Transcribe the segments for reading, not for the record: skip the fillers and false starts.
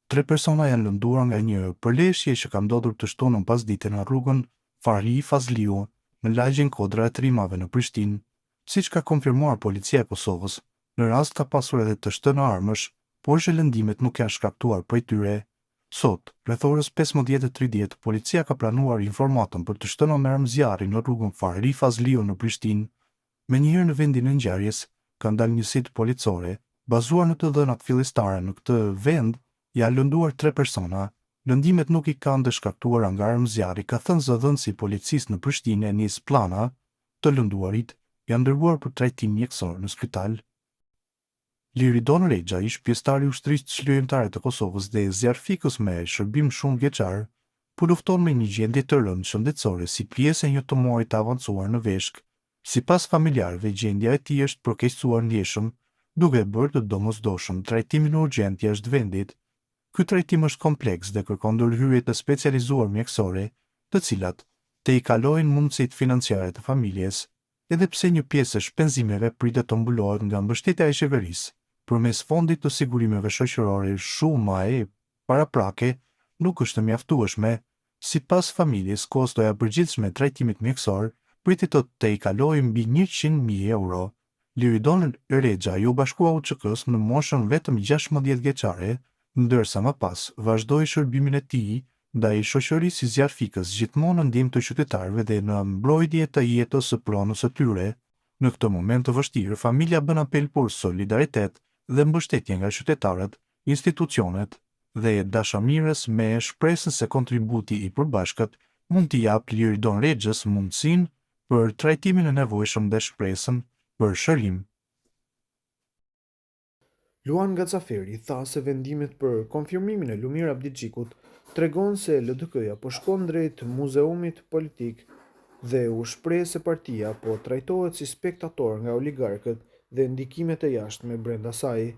3 persona janë lënduar nga një përleshje që ka ndodhur të shtunën pasdite në rrugën Fari Fazliu, në lagjin Kodra e Trimave në Prishtinë, siç ka konfirmuar policia e Kosovës. Në rast ka pasur edhe të shtënë armësh, por që lëndimet nuk janë shkaktuar prej tyre. Sot, rreth orës 15:30, policia ka planuar informatën për të shtënë me armëzjarri në rrugën Fari Fazliu në Prishtinë. Menjëherë në vendin e ngjarjes ka dalë një sit policore, bazuar në të dhënat fillestare. Në këtë vend janë lënduar 3 persona. Lëndimet nuk i kanë dëshkaktuar nga armëzjarri, ka thënë zëdhënësi i policisë në Prishtinë Enis Plana. Të lënduarit janë dërguar për trajtim mjekësor në spital. Liridon Rexha, ish pjesëtar i ushtrisë çlirëimtare të Kosovës dhe zjarfikës me shërbim shumë vjeçar, po lufton me një gjendje të rëndë shëndetësore si pjesë e një tumori të avancuar në veshk. Sipas familjarëve, gjendja e tij është përkeqësuar ndjeshëm, duke bërë të domosdoshëm trajtimin urgjent jashtë vendit. Ky trajtim është kompleks dhe kërkon ndërhyrje të specializuar mjekësore, të cilat të i kalojnë mundësitë financiare të familjes, edhe pse një pjesë e shpenzimeve pritet të mbulohet nga mbështetja e qeverisë. Përmes fondit të sigurimeve shoqërore, shuma e paraprake nuk është e mjaftueshme. Sipas familjes, kostoja e përgjithshme e trajtimit mjekësor pritet të i kalojë mbi 100.000 euro. Liridon Rexha u bashkua UÇK-s në moshën vetëm 16 vjeçare, ndërsa më pas vazhdoi shërbimin e tij ndaj shoqërisë si zjarfikës, gjithmonë në ndihmë të qytetarëve dhe në mbrojtje të jetës së pronës së tyre. Në këtë moment të vështirë, familja bën apel për solidaritet dhe mbështetje nga qytetarët, institucionet dhe dashamirës, me shpresën se kontributi i përbashkët mund t'i japë Liridon Rexhës mundësinë për trajtimin e nevojshëm dhe shpresën për shërim. Luan Gacaferi tha se vendimet për konfirmimin e Lumir Abdixhikut tregon se LDK-ja po shkon drejt muzeumit politik dhe u shpreh se partia po trajtohet si spektator nga oligarkët dhe ndikimet e jashtme brenda saj.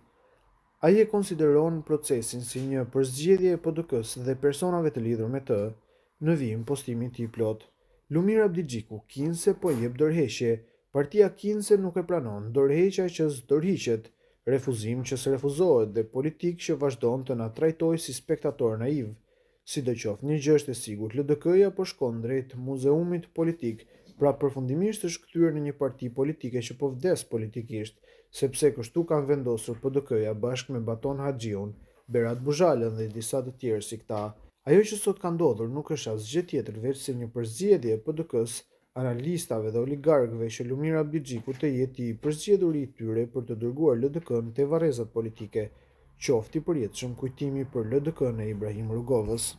Ai e konsideron procesin si një përzgjedhje e PDK-s dhe personave të lidhur me të, në vijim postimi i tij plot. Lumir Abdixhiku kinse po jep dorëheqje, partia kinse nuk e pranon, dorëheqja që s'dorëhiqet, refuzim që s'refuzohet dhe politik që vazhdon të na trajtojë si spektator naiv. Sidoqoftë, një gjë është e sigurt, LDK-ja po shkon drejt muzeumit politik, pra përfundimisht është kthyer në një parti politike që po vdes politikisht, sepse kështu kanë vendosur PDK-ja bashkë me Baton Haxhiun, Berat Buzhalën dhe disa të tjerë si këta. Ajo që sot ka ndodhur nuk është asgjë tjetër veç se një përzgjedhje e PDK-s, analistave dhe oligarkëve që Lumir Abdixhiku të jetë i përzgjedhuri i tyre për të dërguar LDK-n te varrezat politike, qoftë i përjetshëm kujtimi për LDK-n e Ibrahim Rrugovës.